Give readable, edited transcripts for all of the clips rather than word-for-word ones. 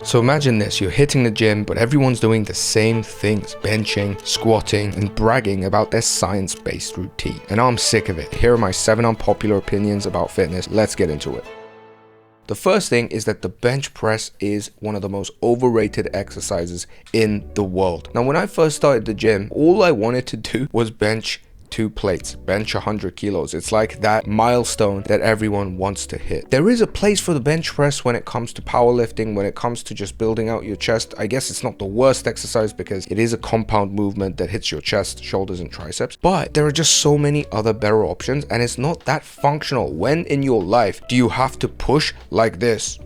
So imagine this, you're hitting the gym, but everyone's doing the same things, benching, squatting, and bragging about their science-based routine. And I'm sick of it. Here are my 7 unpopular opinions about fitness. Let's get into it. The first thing is that the bench press is one of the most overrated exercises in the world. Now, when I first started the gym, all I wanted to do was bench 2 plates, bench 100 kilos. It's like that milestone that everyone wants to hit. There is a place for the bench press when it comes to powerlifting, when it comes to just building out your chest. I guess it's not the worst exercise because it is a compound movement that hits your chest, shoulders, and triceps. But there are just so many other better options, and it's not that functional. When in your life do you have to push like this?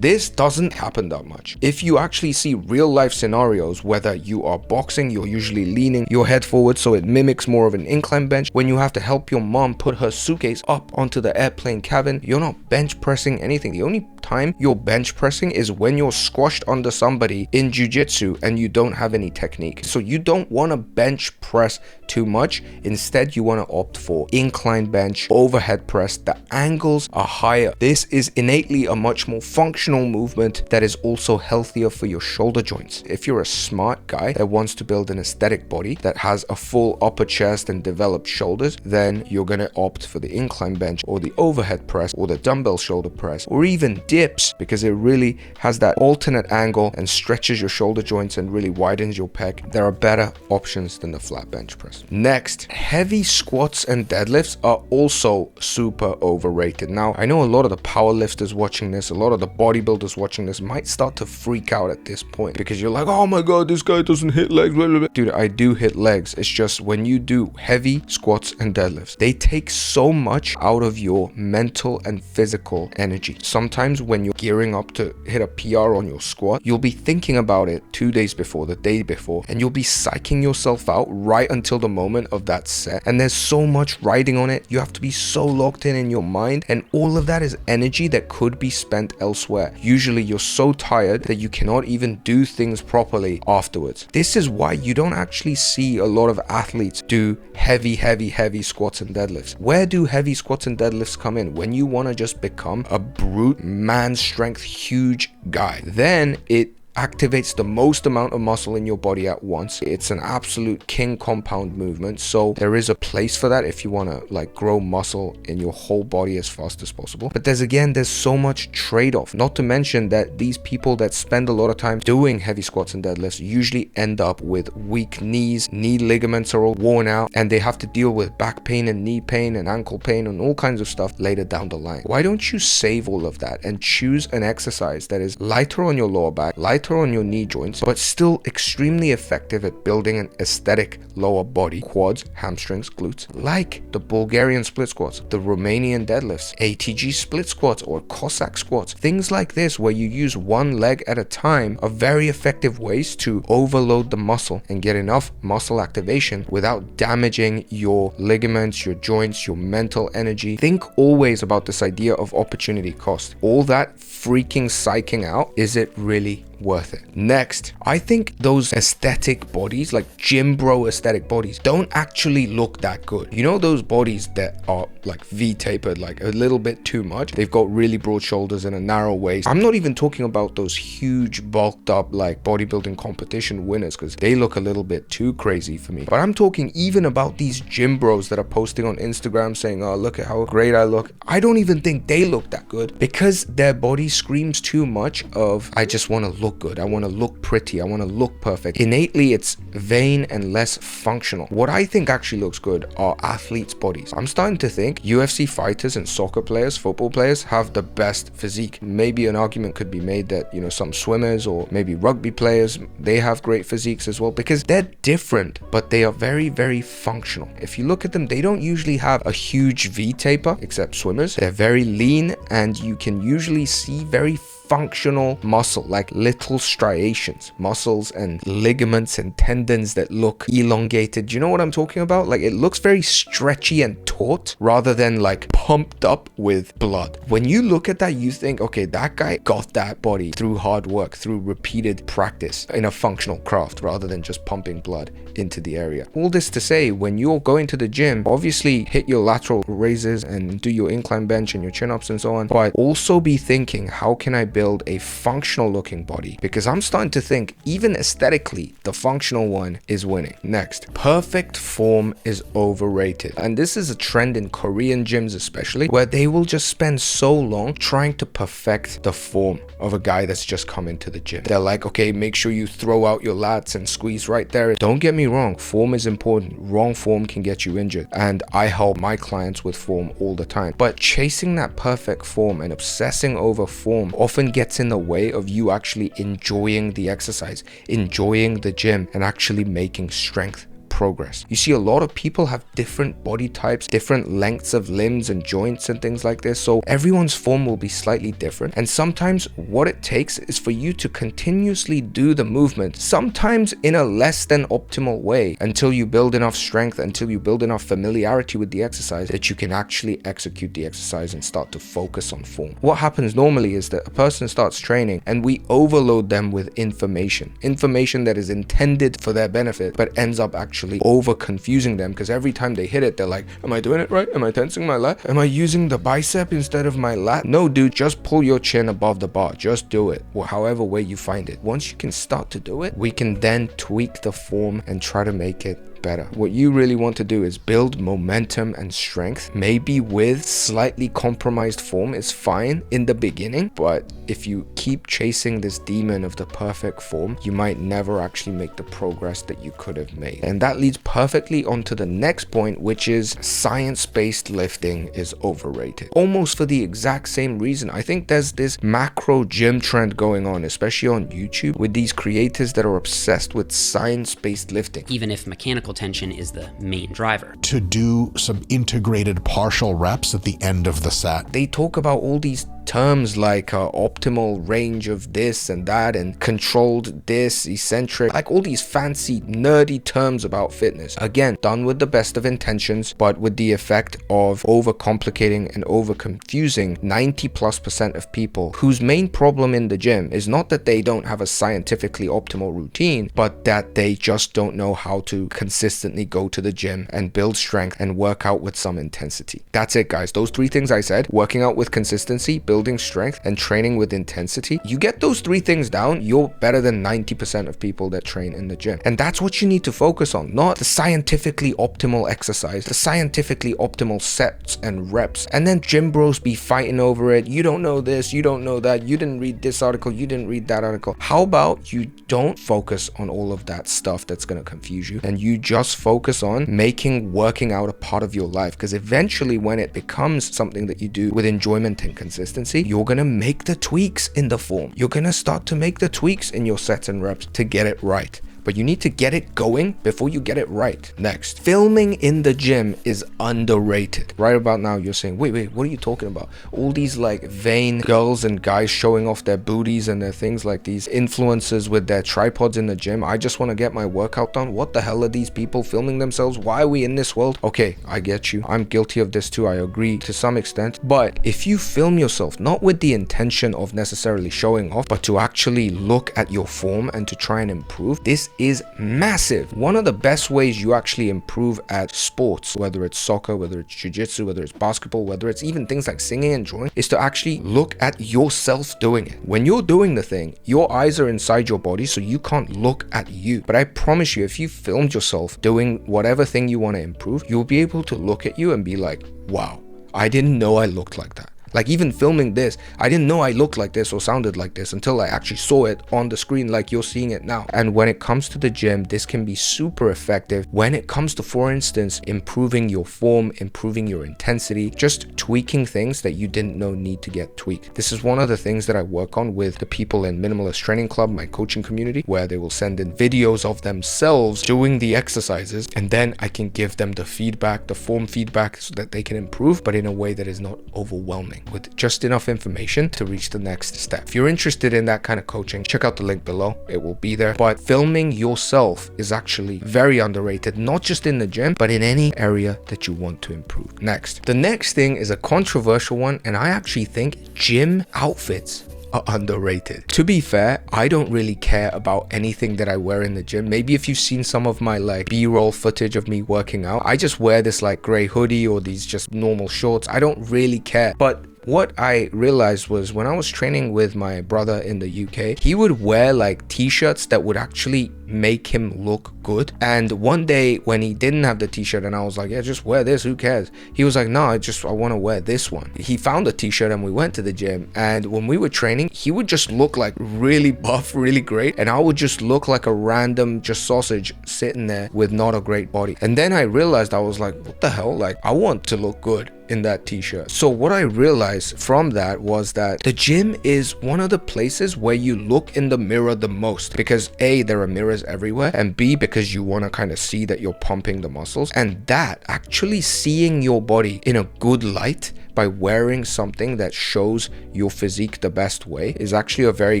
This doesn't happen that much. If you actually see real life scenarios, whether you are boxing, you're usually leaning your head forward so it mimics more of an incline bench. When you have to help your mom put her suitcase up onto the airplane cabin, you're not bench pressing anything. The only time you're bench pressing is when you're squashed under somebody in jiu-jitsu and you don't have any technique. So you don't want to bench press too much. Instead, you want to opt for incline bench, overhead press. The angles are higher. This is innately a much more functional movement that is also healthier for your shoulder joints. If you're a smart guy that wants to build an aesthetic body that has a full upper chest and developed shoulders, then you're going to opt for the incline bench or the overhead press or the dumbbell shoulder press or even dips, because it really has that alternate angle and stretches your shoulder joints and really widens your pec. There are better options than the flat bench press. Next, heavy squats and deadlifts are also super overrated. Now, I know a lot of the powerlifters watching this, a lot of the bodybuilders watching this might start to freak out at this point because you're like, oh my god, this guy doesn't hit legs, blah, blah, blah. Dude, I do hit legs. It's just when you do heavy squats and deadlifts, they take so much out of your mental and physical energy. Sometimes when you're gearing up to hit a PR on your squat, you'll be thinking about it 2 days before, the day before, and you'll be psyching yourself out right until the moment of that set. And there's so much riding on it. You have to be so locked in your mind, and all of that is energy that could be spent elsewhere. Usually you're so tired that you cannot even do things properly afterwards. This is why you don't actually see a lot of athletes do heavy squats and deadlifts. Where do heavy squats and deadlifts come in? When you want to just become a brute man strength huge guy, then it activates the most amount of muscle in your body at once. It's an absolute king compound movement, so there is a place for that if you want to like grow muscle in your whole body as fast as possible. But there's so much trade-off, not to mention that these people that spend a lot of time doing heavy squats and deadlifts usually end up with weak knees. Knee ligaments are all worn out and they have to deal with back pain and knee pain and ankle pain and all kinds of stuff later down the line. Why don't you save all of that and choose an exercise that is lighter on your lower back, lighter on your knee joints, but still extremely effective at building an aesthetic lower body, quads, hamstrings, glutes, like the Bulgarian split squats, the Romanian deadlifts, ATG split squats, or Cossack squats. Things like this where you use one leg at a time are very effective ways to overload the muscle and get enough muscle activation without damaging your ligaments, your joints, your mental energy. Think always about this idea of opportunity cost. All that freaking psyching out, is it really worth it? Next, I think those aesthetic bodies, like gym bro aesthetic bodies, don't actually look that good. You know those bodies that are like V-tapered, like a little bit too much? They've got really broad shoulders and a narrow waist. I'm not even talking about those huge bulked up like bodybuilding competition winners, because they look a little bit too crazy for me. But I'm talking even about these gym bros that are posting on Instagram saying, oh, look at how great I look. I don't even think they look that good because their body screams too much of, I just want to look good, I want to look pretty, I want to look perfect. Innately, it's vain and less functional. What I think actually looks good are athletes' bodies. I'm starting to think UFC fighters and soccer players, football players have the best physique. Maybe an argument could be made that, you know, some swimmers or maybe rugby players, they have great physiques as well, because they're different, but they are very functional. If you look at them, they don't usually have a huge V-taper, except swimmers. They're very lean, and you can usually see very functional muscle, like little striations, muscles and ligaments and tendons that look elongated. Do you know what I'm talking about? Like, it looks very stretchy and taut rather than like pumped up with blood. When you look at that, you think, okay, that guy got that body through hard work, through repeated practice in a functional craft rather than just pumping blood into the area. All this to say, when you're going to the gym, obviously hit your lateral raises and do your incline bench and your chin ups and so on, but also be thinking, how can I build a functional looking body, because I'm starting to think even aesthetically, the functional one is winning. Next, perfect form is overrated. And this is a trend in Korean gyms especially, where they will just spend so long trying to perfect the form of a guy that's just come into the gym. They're like, okay, make sure you throw out your lats and squeeze right there. Don't get me wrong, form is important. Wrong form can get you injured, and I help my clients with form all the time. But chasing that perfect form and obsessing over form often gets in the way of you actually enjoying the exercise, enjoying the gym, and actually making strength progress. You see, a lot of people have different body types, different lengths of limbs and joints and things like this, so everyone's form will be slightly different, and sometimes what it takes is for you to continuously do the movement, sometimes in a less than optimal way, until you build enough strength, until you build enough familiarity with the exercise that you can actually execute the exercise and start to focus on form. What happens normally is that a person starts training and we overload them with information that is intended for their benefit but ends up actually over confusing them, because every time they hit it, they're like, am I doing it right? Am I tensing my lat? Am I using the bicep instead of my lat? No, dude, just pull your chin above the bar. Just do it, or however way you find it. Once you can start to do it, we can then tweak the form and try to make it better. What you really want to do is build momentum and strength. Maybe with slightly compromised form is fine in the beginning, but if you keep chasing this demon of the perfect form, you might never actually make the progress that you could have made. And that leads perfectly onto the next point, which is science-based lifting is overrated. Almost for the exact same reason. I think there's this macro gym trend going on, especially on YouTube, with these creators that are obsessed with science-based lifting. Even if mechanical tension is the main driver. To do some integrated partial reps at the end of the set. They talk about all these terms like optimal range of this and that, and controlled this, eccentric, like all these fancy nerdy terms about fitness. Again, done with the best of intentions, but with the effect of overcomplicating and over confusing 90+% of people whose main problem in the gym is not that they don't have a scientifically optimal routine, but that they just don't know how to consistently go to the gym and build strength and work out with some intensity. That's it, guys. Those three things I said: working out with consistency, building strength, and training with intensity. You get those three things down, you're better than 90% of people that train in the gym. And that's what you need to focus on, not the scientifically optimal exercise, the scientifically optimal sets and reps. And then gym bros be fighting over it. You don't know this, you don't know that, you didn't read this article, you didn't read that article. How about you don't focus on all of that stuff that's going to confuse you, and you just focus on making working out a part of your life? Because eventually, when it becomes something that you do with enjoyment and consistency, you're gonna make the tweaks in the form. You're gonna start to make the tweaks in your sets and reps to get it right. But you need to get it going before you get it right. Next, filming in the gym is underrated. Right about now, you're saying, wait, what are you talking about? All these like vain girls and guys showing off their booties and their things, like these influencers with their tripods in the gym. I just want to get my workout done. What the hell are these people filming themselves? Why are we in this world? Okay, I get you. I'm guilty of this too. I agree to some extent. But if you film yourself, not with the intention of necessarily showing off, but to actually look at your form and to try and improve, this is massive. One of the best ways you actually improve at sports, whether it's soccer, whether it's jiu-jitsu, whether it's basketball, whether it's even things like singing and drawing, is to actually look at yourself doing it. When you're doing the thing, your eyes are inside your body, so you can't look at you. But I promise you, if you filmed yourself doing whatever thing you want to improve, you'll be able to look at you and be like, wow, I didn't know I looked like that. Like, even filming this, I didn't know I looked like this or sounded like this until I actually saw it on the screen like you're seeing it now. And when it comes to the gym, this can be super effective when it comes to, for instance, improving your form, improving your intensity, just tweaking things that you didn't know need to get tweaked. This is one of the things that I work on with the people in Minimalist Training Club, my coaching community, where they will send in videos of themselves doing the exercises, and then I can give them the feedback, the form feedback, so that they can improve, but in a way that is not overwhelming, with just enough information to reach the next step. If you're interested in that kind of coaching, check out the link below. It will be there. But filming yourself is actually very underrated, not just in the gym, but in any area that you want to improve. Next, the next thing is a controversial one, and I actually think gym outfits are underrated. To be fair, I don't really care about anything that I wear in the gym. Maybe if you've seen some of my like B-roll footage of me working out, I just wear this like gray hoodie or these just normal shorts. I don't really care. But what I realized was when I was training with my brother in the UK, he would wear like t-shirts that would actually make him look good. And one day when he didn't have the t-shirt and I was like, yeah, just wear this, who cares? He was like, no, I want to wear this one. He found a t-shirt and we went to the gym, and when we were training, he would just look like really buff, really great, and I would just look like a random just sausage sitting there with not a great body. And then I realized, I was like, what the hell, like I want to look good in that t-shirt. So what I realized from that was that the gym is one of the places where you look in the mirror the most, because A, there are mirrors everywhere, and B, because you want to kind of see that you're pumping the muscles. And that actually seeing your body in a good light by wearing something that shows your physique the best way is actually a very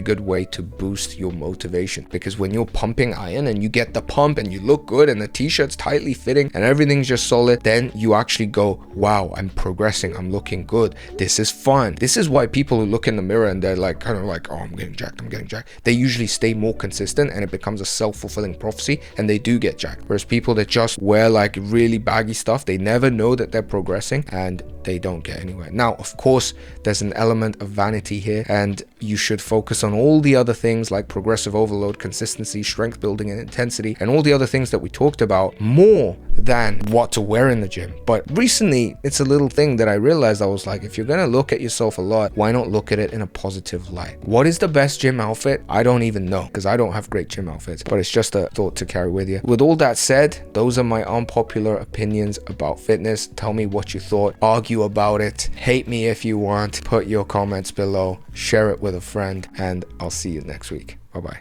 good way to boost your motivation. Because when you're pumping iron and you get the pump and you look good and the t-shirt's tightly fitting and everything's just solid, then you actually go, wow, I'm progressing, I'm looking good, this is fun. This is why people who look in the mirror and they're like kind of like, oh, I'm getting jacked, they usually stay more consistent and it becomes a self-fulfilling prophecy and they do get jacked. Whereas people that just wear like really baggy stuff, they never know that they're progressing and they don't get anywhere. Now, of course, there's an element of vanity here, and you should focus on all the other things like progressive overload, consistency, strength building, and intensity, and all the other things that we talked about more than what to wear in the gym. But recently, it's a little thing that I realized. I was like, if you're gonna look at yourself a lot, why not look at it in a positive light? What is the best gym outfit? I don't even know, because I don't have great gym outfits, but it's just a thought to carry with you. With all that said, those are my unpopular opinions about fitness. Tell me what you thought, argue about it, hate me if you want, put your comments below, share it with a friend, and I'll see you next week. Bye bye.